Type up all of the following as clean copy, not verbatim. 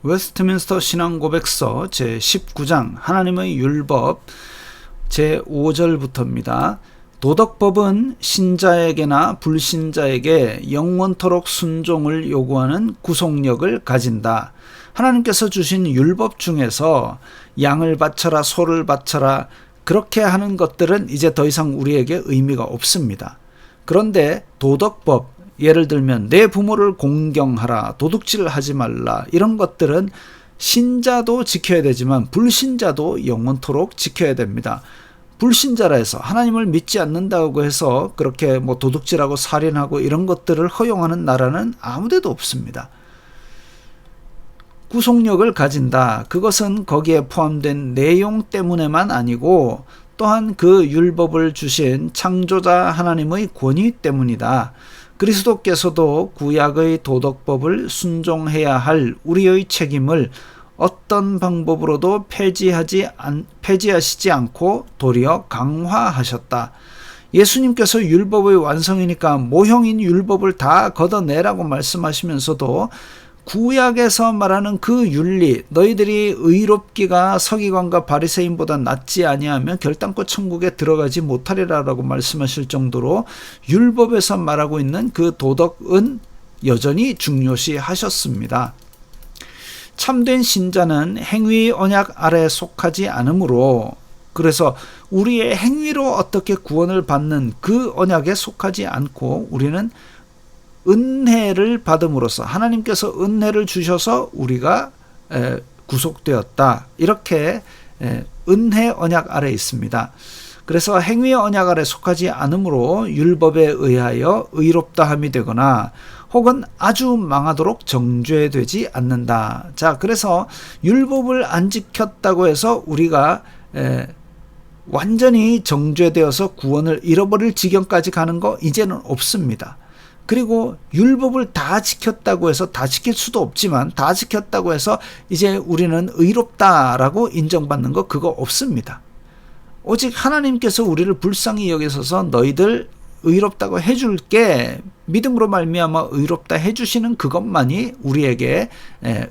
웨스트민스터 신앙고백서 제19장 하나님의 율법 제5절부터입니다. 도덕법은 신자에게나 불신자에게 영원토록 순종을 요구하는 구속력을 가진다. 하나님께서 주신 율법 중에서 양을 바쳐라, 소를 바쳐라 그렇게 하는 것들은 이제 더 이상 우리에게 의미가 없습니다. 그런데 도덕법, 예를 들면 내 부모를 공경하라, 도둑질하지 말라 이런 것들은 신자도 지켜야 되지만 불신자도 영원토록 지켜야 됩니다. 불신자라 해서 하나님을 믿지 않는다고 해서 그렇게 도둑질하고 살인하고 이런 것들을 허용하는 나라는 아무데도 없습니다. 구속력을 가진다. 그것은 거기에 포함된 내용 때문에만 아니고 또한 그 율법을 주신 창조자 하나님의 권위 때문이다. 그리스도께서도 구약의 도덕법을 순종해야 할 우리의 책임을 어떤 방법으로도 폐지하시지 않고 도리어 강화하셨다. 예수님께서 율법의 완성이니까 모형인 율법을 다 걷어내라고 말씀하시면서도 구약에서 말하는 그 윤리, 너희들이 의롭기가 서기관과 바리새인보다 낫지 아니하면 결단코 천국에 들어가지 못하리라라고 말씀하실 정도로 율법에서 말하고 있는 그 도덕은 여전히 중요시하셨습니다. 참된 신자는 행위 언약 아래에 속하지 않으므로, 그래서 우리의 행위로 어떻게 구원을 받는 그 언약에 속하지 않고 우리는 은혜를 받음으로써 하나님께서 은혜를 주셔서 우리가 구속되었다. 이렇게 은혜 언약 아래에 있습니다. 그래서 행위 언약 아래에 속하지 않으므로 율법에 의하여 의롭다함이 되거나 혹은 아주 망하도록 정죄되지 않는다. 자, 그래서 율법을 안 지켰다고 해서 우리가 완전히 정죄되어서 구원을 잃어버릴 지경까지 가는 거 이제는 없습니다. 그리고 율법을 다 지켰다고 해서, 다 지킬 수도 없지만 다 지켰다고 해서 이제 우리는 의롭다라고 인정받는 거 그거 없습니다. 오직 하나님께서 우리를 불쌍히 여기셔서 너희들 의롭다고 해줄게, 믿음으로 말미암아 의롭다 해주시는 그것만이 우리에게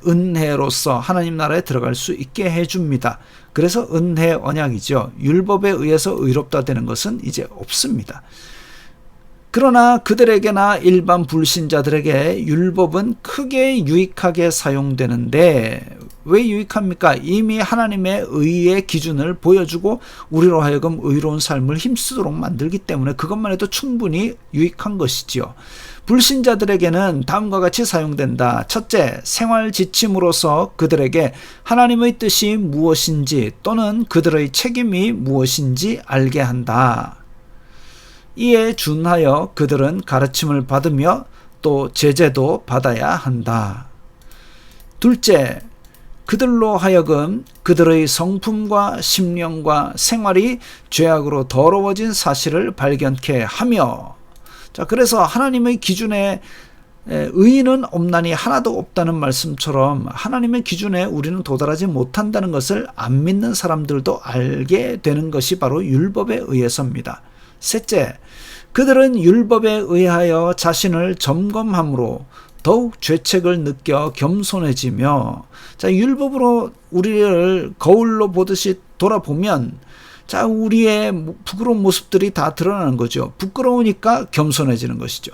은혜로서 하나님 나라에 들어갈 수 있게 해줍니다. 그래서 은혜 언약이죠. 율법에 의해서 의롭다 되는 것은 이제 없습니다. 그러나 그들에게나 일반 불신자들에게 율법은 크게 유익하게 사용되는데, 왜 유익합니까? 이미 하나님의 의의 기준을 보여주고 우리로 하여금 의로운 삶을 힘쓰도록 만들기 때문에 그것만 해도 충분히 유익한 것이지요. 불신자들에게는 다음과 같이 사용된다. 첫째, 생활 지침으로서 그들에게 하나님의 뜻이 무엇인지 또는 그들의 책임이 무엇인지 알게 한다. 이에 준하여 그들은 가르침을 받으며 또 제재도 받아야 한다. 둘째, 그들로 하여금 그들의 성품과 심령과 생활이 죄악으로 더러워진 사실을 발견케 하며, 자, 그래서 하나님의 기준에 의인은 없나니 하나도 없다는 말씀처럼 하나님의 기준에 우리는 도달하지 못한다는 것을 안 믿는 사람들도 알게 되는 것이 바로 율법에 의해서입니다. 셋째, 그들은 율법에 의하여 자신을 점검함으로 더욱 죄책을 느껴 겸손해지며, 자, 율법으로 우리를 거울로 보듯이 돌아보면, 자, 우리의 부끄러운 모습들이 다 드러나는 거죠. 부끄러우니까 겸손해지는 것이죠.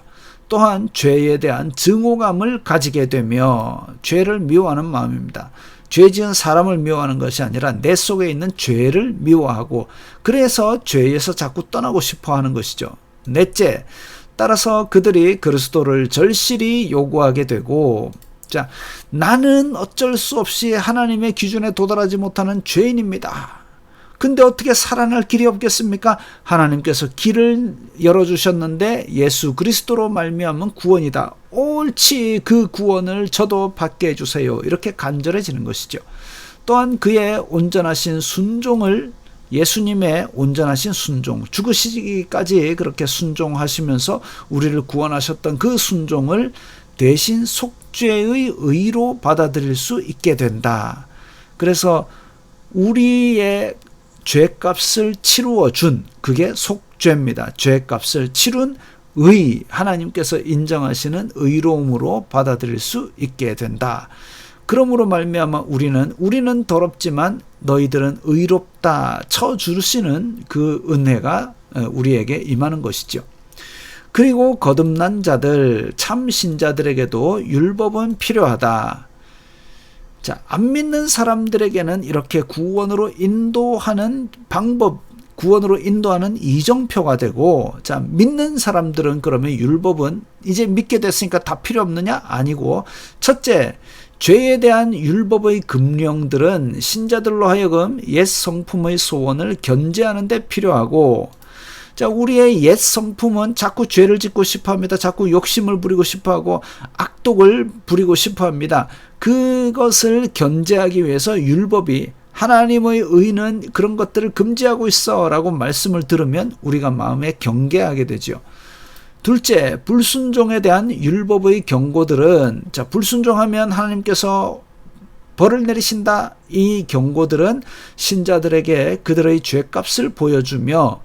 또한 죄에 대한 증오감을 가지게 되며, 죄를 미워하는 마음입니다. 죄 지은 사람을 미워하는 것이 아니라 내 속에 있는 죄를 미워하고, 그래서 죄에서 자꾸 떠나고 싶어 하는 것이죠. 넷째, 따라서 그들이 그리스도를 절실히 요구하게 되고, 자, 나는 어쩔 수 없이 하나님의 기준에 도달하지 못하는 죄인입니다. 근데 어떻게 살아날 길이 없겠습니까? 하나님께서 길을 열어주셨는데 예수 그리스도로 말미암은 구원이다. 옳지, 그 구원을 저도 받게 해주세요. 이렇게 간절해지는 것이죠. 또한 그의 온전하신 순종을, 예수님의 온전하신 순종, 죽으시기까지 그렇게 순종하시면서 우리를 구원하셨던 그 순종을 대신 속죄의 의로 받아들일 수 있게 된다. 그래서 우리의 죄값을 치루어 준, 그게 속죄입니다. 죄값을 치룬 의, 하나님께서 인정하시는 의로움으로 받아들일 수 있게 된다. 그러므로 말미암아 우리는 더럽지만 너희들은 의롭다 쳐주시는 그 은혜가 우리에게 임하는 것이죠. 그리고 거듭난 자들, 참 신자들에게도 율법은 필요하다. 자, 안 믿는 사람들에게는 이렇게 구원으로 인도하는 방법, 구원으로 인도하는 이정표가 되고, 자, 믿는 사람들은 그러면 율법은 이제 믿게 됐으니까 다 필요 없느냐? 아니고, 첫째, 죄에 대한 율법의 금령들은 신자들로 하여금 옛 성품의 소원을 견제하는 데 필요하고, 자, 우리의 옛 성품은 자꾸 죄를 짓고 싶어 합니다. 자꾸 욕심을 부리고 싶어 하고 악독을 부리고 싶어 합니다. 그것을 견제하기 위해서 율법이, 하나님의 의는 그런 것들을 금지하고 있어 라고 말씀을 들으면 우리가 마음에 경계하게 되죠. 둘째, 불순종에 대한 율법의 경고들은, 자, 불순종하면 하나님께서 벌을 내리신다. 이 경고들은 신자들에게 그들의 죄값을 보여주며,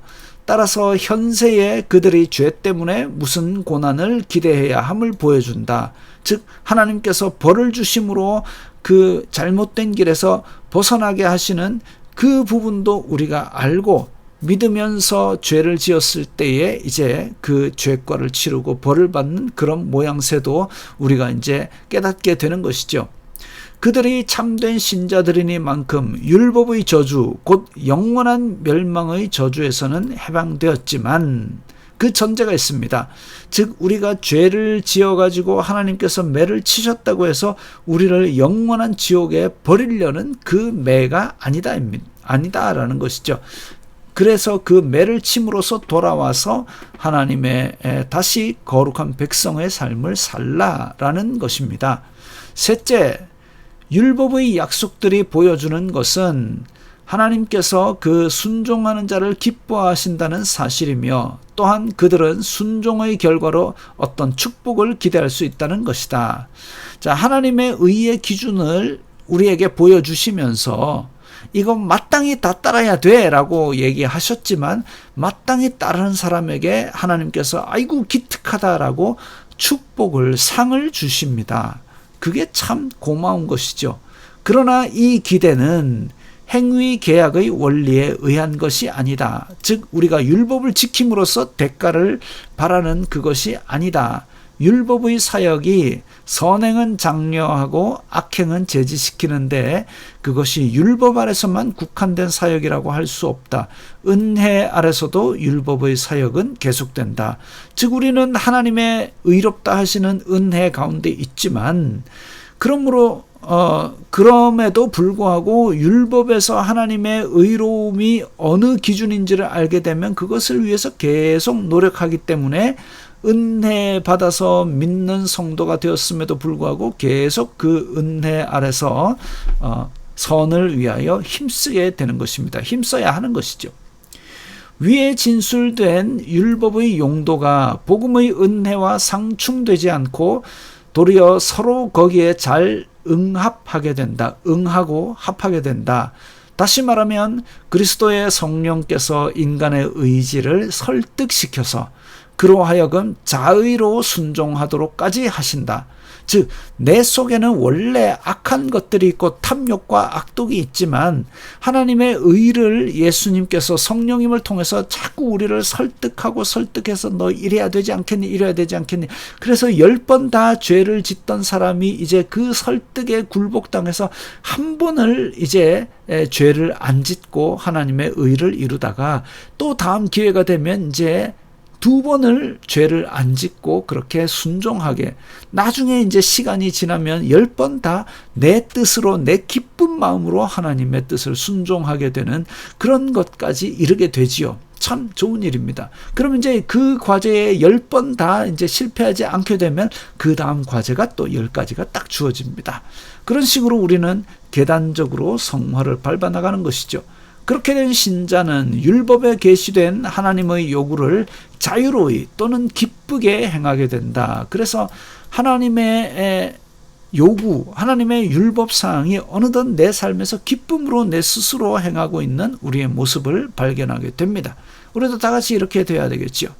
따라서 현세에 그들의 죄 때문에 무슨 고난을 기대해야 함을 보여준다. 즉 하나님께서 벌을 주심으로 그 잘못된 길에서 벗어나게 하시는 그 부분도 우리가 알고 믿으면서 죄를 지었을 때에 이제 그 죄과를 치르고 벌을 받는 그런 모양새도 우리가 이제 깨닫게 되는 것이죠. 그들이 참된 신자들이니만큼 율법의 저주, 곧 영원한 멸망의 저주에서는 해방되었지만 그 전제가 있습니다. 즉 우리가 죄를 지어가지고 하나님께서 매를 치셨다고 해서 우리를 영원한 지옥에 버리려는 그 매가 아니다라는 것이죠. 그래서 그 매를 침으로써 돌아와서 하나님의 다시 거룩한 백성의 삶을 살라라는 것입니다. 셋째, 율법의 약속들이 보여주는 것은 하나님께서 그 순종하는 자를 기뻐하신다는 사실이며, 또한 그들은 순종의 결과로 어떤 축복을 기대할 수 있다는 것이다. 자, 하나님의 의의 기준을 우리에게 보여주시면서 이건 마땅히 다 따라야 돼 라고 얘기하셨지만, 마땅히 따르는 사람에게 하나님께서 아이고 기특하다라고 축복을, 상을 주십니다. 그게 참 고마운 것이죠. 그러나 이 기대는 행위 계약의 원리에 의한 것이 아니다. 즉 우리가 율법을 지킴으로써 대가를 바라는 그것이 아니다. 율법의 사역이 선행은 장려하고 악행은 제지시키는데 그것이 율법 아래서만 국한된 사역이라고 할 수 없다. 은혜 아래서도 율법의 사역은 계속된다. 즉 우리는 하나님의 의롭다 하시는 은혜 가운데 있지만, 그럼에도 불구하고 율법에서 하나님의 의로움이 어느 기준인지를 알게 되면 그것을 위해서 계속 노력하기 때문에 은혜 받아서 믿는 성도가 되었음에도 불구하고 계속 그 은혜 아래서 선을 위하여 힘쓰게 되는 것입니다. 힘써야 하는 것이죠. 위에 진술된 율법의 용도가 복음의 은혜와 상충되지 않고 도리어 서로 거기에 잘 응합하게 된다. 응하고 합하게 된다. 다시 말하면 그리스도의 성령께서 인간의 의지를 설득시켜서 그로 하여금 자의로 순종하도록까지 하신다. 즉 내 속에는 원래 악한 것들이 있고 탐욕과 악독이 있지만 하나님의 의를 예수님께서 성령님을 통해서 자꾸 우리를 설득해서 너 이래야 되지 않겠니, 이래야 되지 않겠니. 그래서 10번 다 죄를 짓던 사람이 이제 그 설득에 굴복당해서 한 번을 이제 죄를 안 짓고 하나님의 의를 이루다가 또 다음 기회가 되면 이제 2번을 죄를 안 짓고 그렇게 순종하게, 나중에 이제 시간이 지나면 10번 다 내 뜻으로, 내 기쁜 마음으로 하나님의 뜻을 순종하게 되는 그런 것까지 이르게 되지요. 참 좋은 일입니다. 그러면 이제 그 과제에 10번 다 이제 실패하지 않게 되면 그 다음 과제가 또 10가지가 딱 주어집니다. 그런 식으로 우리는 계단적으로 성화를 밟아 나가는 것이죠. 그렇게 된 신자는 율법에 계시된 하나님의 요구를 자유로이 또는 기쁘게 행하게 된다. 그래서 하나님의 요구, 하나님의 율법사항이 어느덧 내 삶에서 기쁨으로 내 스스로 행하고 있는 우리의 모습을 발견하게 됩니다. 우리도 다 같이 이렇게 돼야 되겠죠.